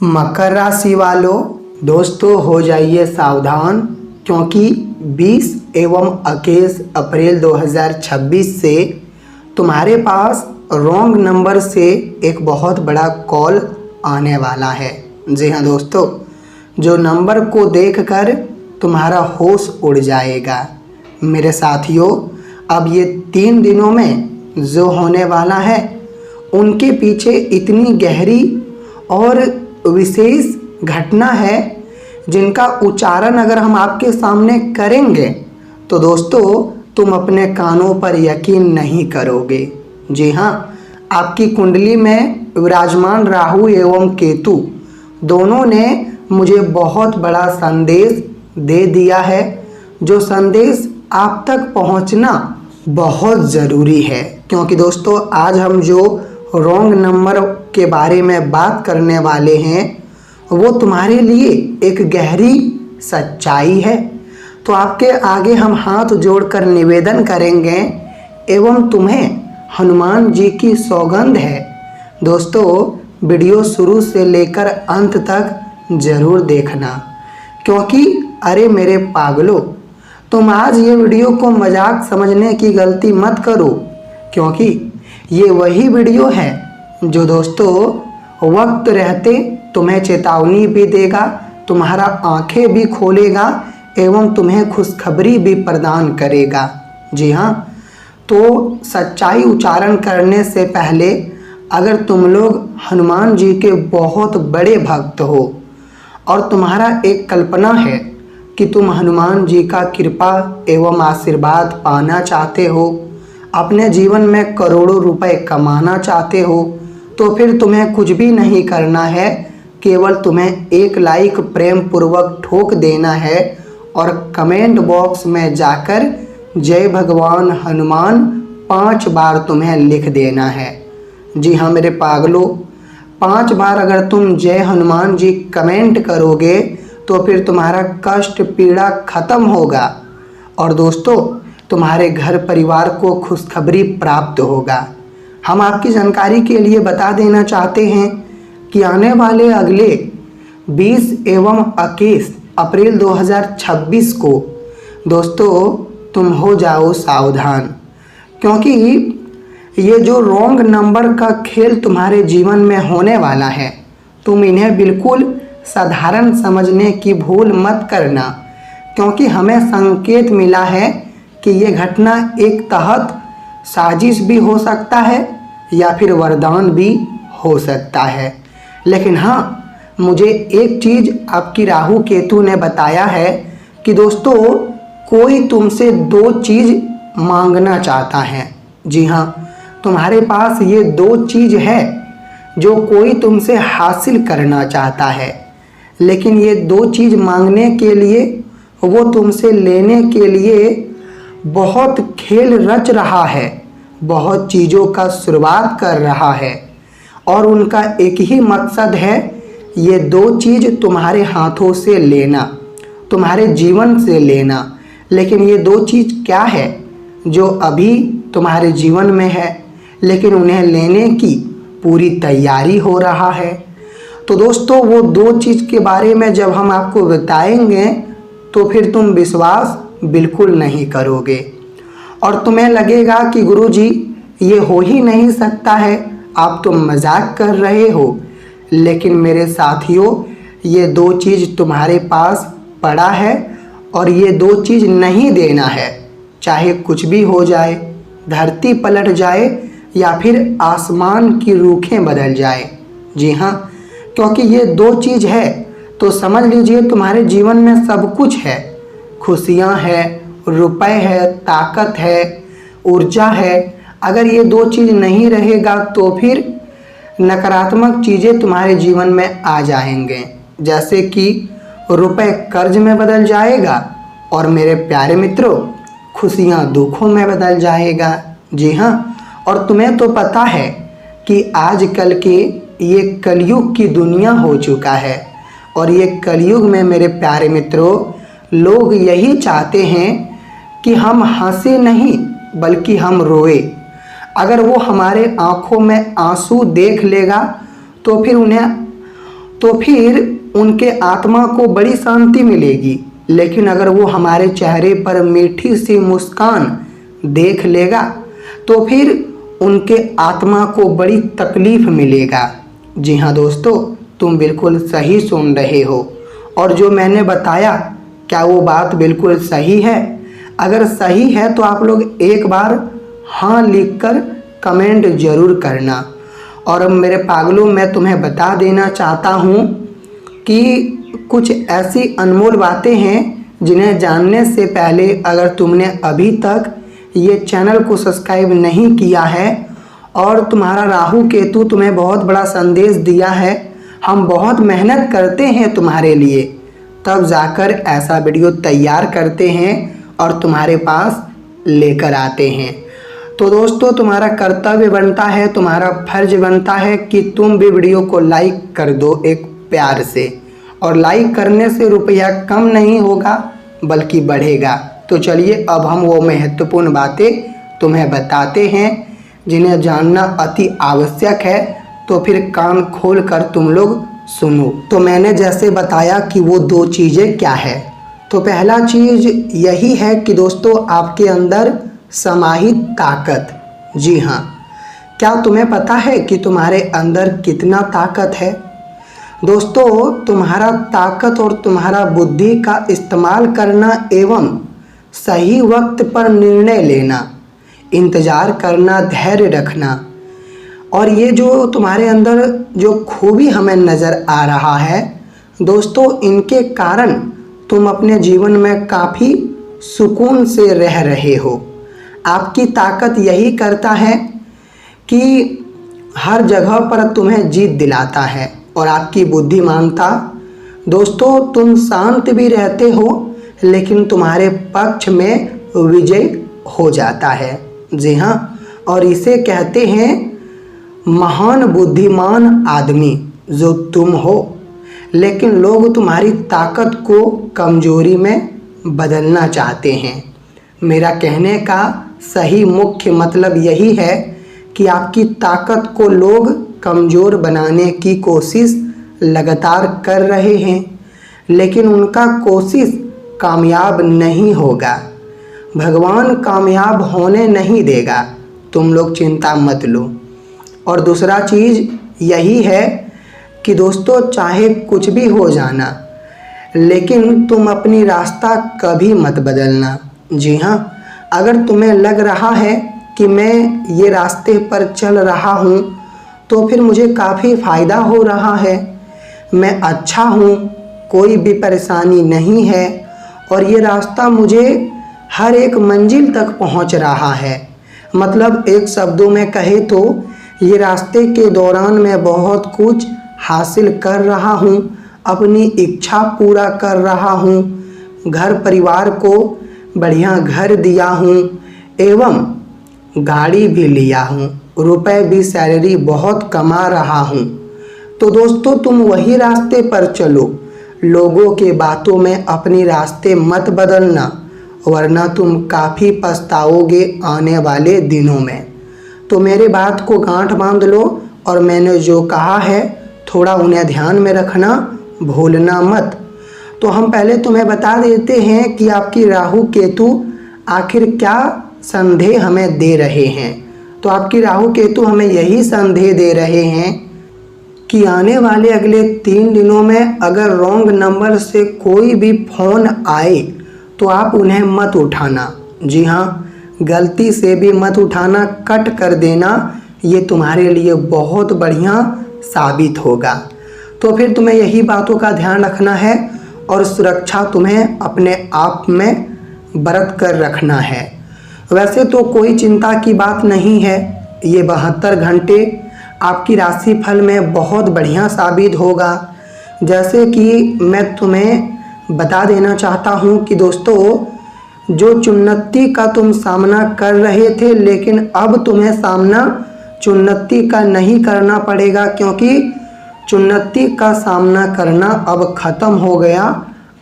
मकर राशि वालों, दोस्तों हो जाइए सावधान, क्योंकि 20 एवं 21 अप्रैल 2026 से तुम्हारे पास रॉन्ग नंबर से एक बहुत बड़ा कॉल आने वाला है। जी हाँ दोस्तों, जो नंबर को देखकर तुम्हारा होश उड़ जाएगा। मेरे साथियों, अब ये 3 दिनों में जो होने वाला है उनके पीछे इतनी गहरी और विशेष घटना है जिनका उच्चारण अगर हम आपके सामने करेंगे तो दोस्तों तुम अपने कानों पर यकीन नहीं करोगे। जी हाँ, आपकी कुंडली में विराजमान राहु एवं केतु दोनों ने मुझे बहुत बड़ा संदेश दे दिया है, जो संदेश आप तक पहुंचना बहुत ज़रूरी है। क्योंकि दोस्तों आज हम जो रॉन्ग नंबर के बारे में बात करने वाले हैं वो तुम्हारे लिए एक गहरी सच्चाई है। तो आपके आगे हम हाथ जोड़कर निवेदन करेंगे एवं तुम्हें हनुमान जी की सौगंध है। दोस्तों वीडियो शुरू से लेकर अंत तक ज़रूर देखना, क्योंकि अरे मेरे पागलों, तुम आज ये वीडियो को मजाक समझने की गलती मत करो, क्योंकि ये वही वीडियो है जो दोस्तों वक्त रहते तुम्हें चेतावनी भी देगा, तुम्हारा आंखें भी खोलेगा एवं तुम्हें खुशखबरी भी प्रदान करेगा। जी हाँ, तो सच्चाई उच्चारण करने से पहले अगर तुम लोग हनुमान जी के बहुत बड़े भक्त हो और तुम्हारा एक कल्पना है कि तुम हनुमान जी का कृपा एवं आशीर्वाद पाना चाहते हो, अपने जीवन में करोड़ों रुपए कमाना चाहते हो, तो फिर तुम्हें कुछ भी नहीं करना है, केवल तुम्हें एक लाइक प्रेम पूर्वक ठोक देना है और कमेंट बॉक्स में जाकर जय भगवान हनुमान 5 बार तुम्हें लिख देना है। जी हाँ मेरे पागलों, 5 बार अगर तुम जय हनुमान जी कमेंट करोगे तो फिर तुम्हारा कष्ट पीड़ा खत्म होगा और दोस्तों तुम्हारे घर परिवार को खुशखबरी प्राप्त होगा। हम आपकी जानकारी के लिए बता देना चाहते हैं कि आने वाले अगले 20 एवं 21 अप्रैल 2026 को दोस्तों तुम हो जाओ सावधान, क्योंकि ये जो रॉन्ग नंबर का खेल तुम्हारे जीवन में होने वाला है, तुम इन्हें बिल्कुल साधारण समझने की भूल मत करना, क्योंकि हमें संकेत मिला है कि ये घटना एक तहत साजिश भी हो सकता है या फिर वरदान भी हो सकता है। लेकिन हाँ, मुझे एक चीज़ आपकी राहु केतु ने बताया है कि दोस्तों कोई तुमसे 2 चीज़ मांगना चाहता है। जी हाँ, तुम्हारे पास ये 2 चीज़ है जो कोई तुमसे हासिल करना चाहता है, लेकिन ये 2 चीज़ मांगने के लिए वो तुमसे लेने के लिए बहुत खेल रच रहा है, बहुत चीज़ों का शुरुआत कर रहा है और उनका एक ही मकसद है, ये 2 चीज़ तुम्हारे हाथों से लेना, तुम्हारे जीवन से लेना। लेकिन ये 2 चीज़ क्या है जो अभी तुम्हारे जीवन में है, लेकिन उन्हें लेने की पूरी तैयारी हो रहा है। तो दोस्तों वो 2 चीज़ के बारे में जब हम आपको बताएंगे तो फिर तुम विश्वास बिल्कुल नहीं करोगे और तुम्हें लगेगा कि गुरुजी ये हो ही नहीं सकता है, आप तो मजाक कर रहे हो। लेकिन मेरे साथियों, ये 2 चीज़ तुम्हारे पास पड़ा है और ये 2 चीज़ नहीं देना है, चाहे कुछ भी हो जाए, धरती पलट जाए या फिर आसमान की रूखें बदल जाए। जी हाँ, क्योंकि ये 2 चीज़ है तो समझ लीजिए तुम्हारे जीवन में सब कुछ है, खुशियाँ है, रुपए है, ताकत है, ऊर्जा है। अगर ये 2 चीज़ नहीं रहेगा तो फिर नकारात्मक चीज़ें तुम्हारे जीवन में आ जाएंगे, जैसे कि रुपए कर्ज में बदल जाएगा और मेरे प्यारे मित्रों खुशियाँ दुखों में बदल जाएगा। जी हाँ, और तुम्हें तो पता है कि आजकल के ये कलयुग की दुनिया हो चुका है और ये कलयुग में मेरे प्यारे मित्रों लोग यही चाहते हैं कि हम हंसे नहीं बल्कि हम रोए। अगर वो हमारे आंखों में आंसू देख लेगा तो फिर उन्हें तो फिर उनके आत्मा को बड़ी शांति मिलेगी। लेकिन अगर वो हमारे चेहरे पर मीठी सी मुस्कान देख लेगा तो फिर उनके आत्मा को बड़ी तकलीफ मिलेगा। जी हाँ दोस्तों, तुम बिल्कुल सही सुन रहे हो। और जो मैंने बताया, क्या वो बात बिल्कुल सही है? अगर सही है तो आप लोग एक बार हाँ लिखकर कमेंट ज़रूर करना। और अब मेरे पागलों, मैं तुम्हें बता देना चाहता हूँ कि कुछ ऐसी अनमोल बातें हैं जिन्हें जानने से पहले अगर तुमने अभी तक ये चैनल को सब्सक्राइब नहीं किया है और तुम्हारा राहु केतु तुम्हें बहुत बड़ा संदेश दिया है, हम बहुत मेहनत करते हैं तुम्हारे लिए, तब जाकर ऐसा वीडियो तैयार करते हैं और तुम्हारे पास लेकर आते हैं। तो दोस्तों, तुम्हारा कर्तव्य बनता है, तुम्हारा फर्ज बनता है कि तुम भी वीडियो को लाइक कर दो एक प्यार से। और लाइक करने से रुपया कम नहीं होगा बल्कि बढ़ेगा। तो चलिए अब हम वो महत्वपूर्ण बातें तुम्हें बताते हैं जिन्हें जानना अति आवश्यक है। तो फिर कान खोल कर तुम लोग सुनो। तो मैंने जैसे बताया कि वो दो चीज़ें क्या है। तो पहला चीज़ यही है कि दोस्तों, आपके अंदर समाहित ताकत। जी हाँ, क्या तुम्हें पता है कि तुम्हारे अंदर कितना ताकत है? दोस्तों, तुम्हारा ताकत और तुम्हारा बुद्धि का इस्तेमाल करना एवं सही वक्त पर निर्णय लेना, इंतज़ार करना, धैर्य रखना, और ये जो तुम्हारे अंदर जो खूबी हमें नज़र आ रहा है दोस्तों, इनके कारण तुम अपने जीवन में काफ़ी सुकून से रह रहे हो। आपकी ताकत यही करता है कि हर जगह पर तुम्हें जीत दिलाता है। और आपकी बुद्धिमानता दोस्तों, तुम शांत भी रहते हो लेकिन तुम्हारे पक्ष में विजय हो जाता है। जी हाँ, और इसे कहते हैं महान बुद्धिमान आदमी जो तुम हो। लेकिन लोग तुम्हारी ताकत को कमजोरी में बदलना चाहते हैं। मेरा कहने का सही मुख्य मतलब यही है कि आपकी ताकत को लोग कमज़ोर बनाने की कोशिश लगातार कर रहे हैं, लेकिन उनका कोशिश कामयाब नहीं होगा। भगवान कामयाब होने नहीं देगा, तुम लोग चिंता मत लो। और दूसरा चीज़ यही है कि दोस्तों, चाहे कुछ भी हो जाना, लेकिन तुम अपनी रास्ता कभी मत बदलना। जी हाँ, अगर तुम्हें लग रहा है कि मैं ये रास्ते पर चल रहा हूँ तो फिर मुझे काफ़ी फ़ायदा हो रहा है, मैं अच्छा हूँ, कोई भी परेशानी नहीं है और ये रास्ता मुझे हर एक मंजिल तक पहुँच रहा है, मतलब एक शब्दों में कहे तो ये रास्ते के दौरान मैं बहुत कुछ हासिल कर रहा हूँ, अपनी इच्छा पूरा कर रहा हूँ, घर परिवार को बढ़िया घर दिया हूँ एवं गाड़ी भी लिया हूँ, रुपए भी सैलरी बहुत कमा रहा हूँ। तो दोस्तों, तुम वही रास्ते पर चलो, लोगों के बातों में अपनी रास्ते मत बदलना, वरना तुम काफ़ी पछताओगे आने वाले दिनों में। तो मेरे बात को गांठ बांध लो और मैंने जो कहा है थोड़ा उन्हें ध्यान में रखना, भूलना मत। तो हम पहले तुम्हें बता देते हैं कि आपकी राहु केतु आखिर क्या संदेह हमें दे रहे हैं। तो आपकी राहु केतु हमें यही संदेह दे रहे हैं कि आने वाले अगले 3 दिनों में अगर रॉन्ग नंबर से कोई भी फ़ोन आए तो आप उन्हें मत उठाना। जी हाँ, गलती से भी मत उठाना, कट कर देना, ये तुम्हारे लिए बहुत बढ़िया साबित होगा। तो फिर तुम्हें यही बातों का ध्यान रखना है और सुरक्षा तुम्हें अपने आप में बरत कर रखना है। वैसे तो कोई चिंता की बात नहीं है, ये 72 घंटे आपकी राशि फल में बहुत बढ़िया साबित होगा। जैसे कि मैं तुम्हें बता देना चाहता हूँ कि दोस्तों, जो चुन्नती का तुम सामना कर रहे थे, लेकिन अब तुम्हें सामना चुन्नती का नहीं करना पड़ेगा, क्योंकि चुन्नती का सामना करना अब ख़त्म हो गया।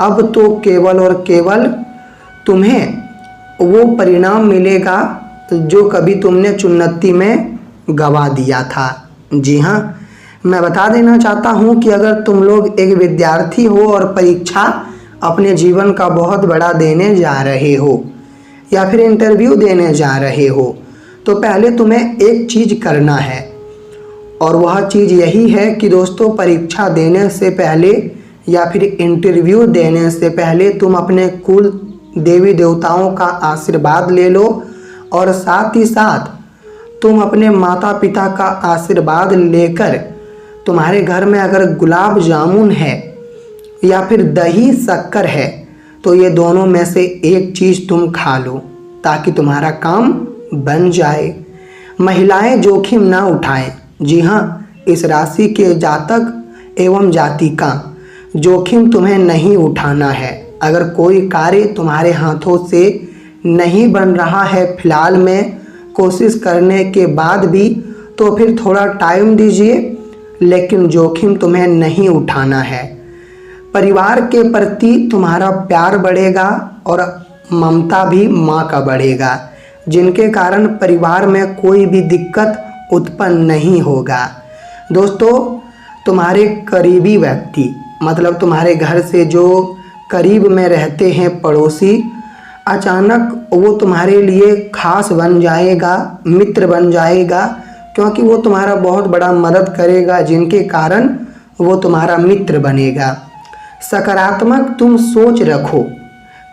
अब तो केवल और केवल तुम्हें वो परिणाम मिलेगा जो कभी तुमने चुन्नती में गवा दिया था। जी हाँ, मैं बता देना चाहता हूँ कि अगर तुम लोग एक विद्यार्थी हो और परीक्षा अपने जीवन का बहुत बड़ा देने जा रहे हो या फिर इंटरव्यू देने जा रहे हो, तो पहले तुम्हें एक चीज़ करना है, और वह चीज़ यही है कि दोस्तों परीक्षा देने से पहले या फिर इंटरव्यू देने से पहले तुम अपने कुल देवी देवताओं का आशीर्वाद ले लो, और साथ ही साथ तुम अपने माता पिता का आशीर्वाद लेकर तुम्हारे घर में अगर गुलाब जामुन है या फिर दही शक्कर है तो ये दोनों में से एक चीज़ तुम खा लो ताकि तुम्हारा काम बन जाए। महिलाएं जोखिम ना उठाएं। जी हाँ, इस राशि के जातक एवं जातिका जोखिम तुम्हें नहीं उठाना है। अगर कोई कार्य तुम्हारे हाथों से नहीं बन रहा है फिलहाल में, कोशिश करने के बाद भी, तो फिर थोड़ा टाइम दीजिए, लेकिन जोखिम तुम्हें नहीं उठाना है। परिवार के प्रति तुम्हारा प्यार बढ़ेगा और ममता भी माँ का बढ़ेगा, जिनके कारण परिवार में कोई भी दिक्कत उत्पन्न नहीं होगा। दोस्तों तुम्हारे करीबी व्यक्ति, मतलब तुम्हारे घर से जो करीब में रहते हैं पड़ोसी, अचानक वो तुम्हारे लिए खास बन जाएगा, मित्र बन जाएगा, क्योंकि वो तुम्हारा बहुत बड़ा मदद करेगा, जिनके कारण वो तुम्हारा मित्र बनेगा। सकारात्मक तुम सोच रखो,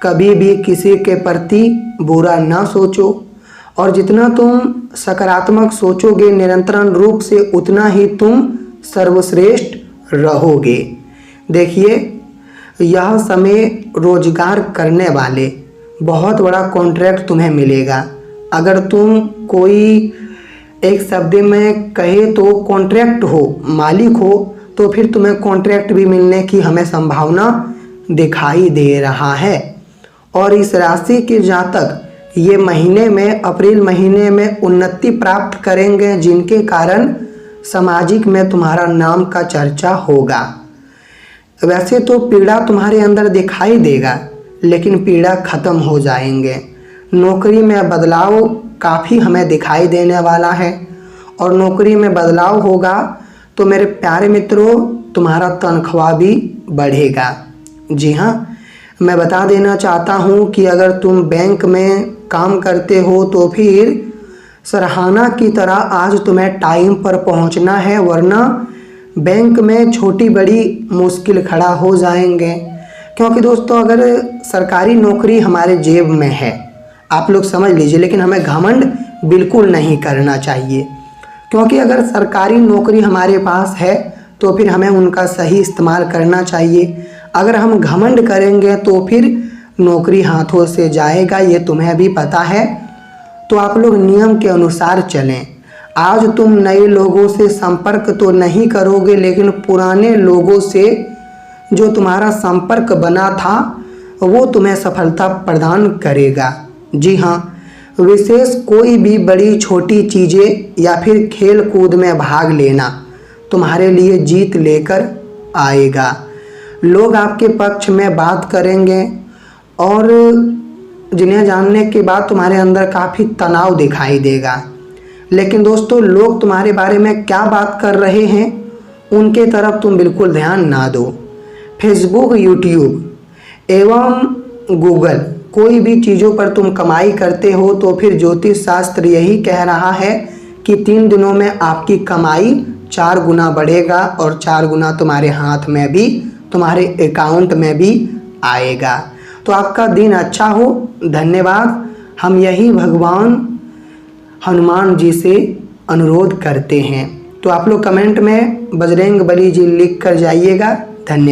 कभी भी किसी के प्रति बुरा ना सोचो, और जितना तुम सकारात्मक सोचोगे निरंतर रूप से उतना ही तुम सर्वश्रेष्ठ रहोगे। देखिए यह समय रोजगार करने वाले बहुत बड़ा कॉन्ट्रैक्ट तुम्हें मिलेगा। अगर तुम कोई एक शब्द में कहे तो कॉन्ट्रैक्ट हो, मालिक हो, तो फिर तुम्हें कॉन्ट्रैक्ट भी मिलने की हमें संभावना दिखाई दे रहा है। और इस राशि के जातक ये महीने में, अप्रैल महीने में उन्नति प्राप्त करेंगे, जिनके कारण सामाजिक में तुम्हारा नाम का चर्चा होगा। वैसे तो पीड़ा तुम्हारे अंदर दिखाई देगा, लेकिन पीड़ा खत्म हो जाएंगे। नौकरी में बदलाव काफ़ी हमें दिखाई देने वाला है, और नौकरी में बदलाव होगा तो मेरे प्यारे मित्रों तुम्हारा तनख्वाह भी बढ़ेगा। जी हाँ, मैं बता देना चाहता हूँ कि अगर तुम बैंक में काम करते हो तो फिर सराहना की तरह आज तुम्हें टाइम पर पहुँचना है, वरना बैंक में छोटी बड़ी मुश्किल खड़ा हो जाएंगे। क्योंकि दोस्तों अगर सरकारी नौकरी हमारे जेब में है, आप लोग समझ लीजिए, लेकिन हमें घमंड बिल्कुल नहीं करना चाहिए, क्योंकि अगर सरकारी नौकरी हमारे पास है तो फिर हमें उनका सही इस्तेमाल करना चाहिए। अगर हम घमंड करेंगे तो फिर नौकरी हाथों से जाएगा, ये तुम्हें भी पता है। तो आप लोग नियम के अनुसार चलें। आज तुम नए लोगों से संपर्क तो नहीं करोगे, लेकिन पुराने लोगों से जो तुम्हारा संपर्क बना था वो तुम्हें सफलता प्रदान करेगा। जी हाँ, विशेष कोई भी बड़ी छोटी चीज़ें या फिर खेल कूद में भाग लेना तुम्हारे लिए जीत लेकर आएगा। लोग आपके पक्ष में बात करेंगे, और जिन्हें जानने के बाद तुम्हारे अंदर काफ़ी तनाव दिखाई देगा। लेकिन दोस्तों लोग तुम्हारे बारे में क्या बात कर रहे हैं उनके तरफ तुम बिल्कुल ध्यान ना दो। फेसबुक, यूट्यूब एवं गूगल, कोई भी चीज़ों पर तुम कमाई करते हो तो फिर ज्योतिष शास्त्र यही कह रहा है कि 3 दिनों में आपकी कमाई 4 गुना बढ़ेगा, और 4 गुना तुम्हारे हाथ में भी, तुम्हारे अकाउंट में भी आएगा। तो आपका दिन अच्छा हो। धन्यवाद। हम यही भगवान हनुमान जी से अनुरोध करते हैं। तो आप लोग कमेंट में बजरंग बली जी लिख कर जाइएगा। धन्यवाद।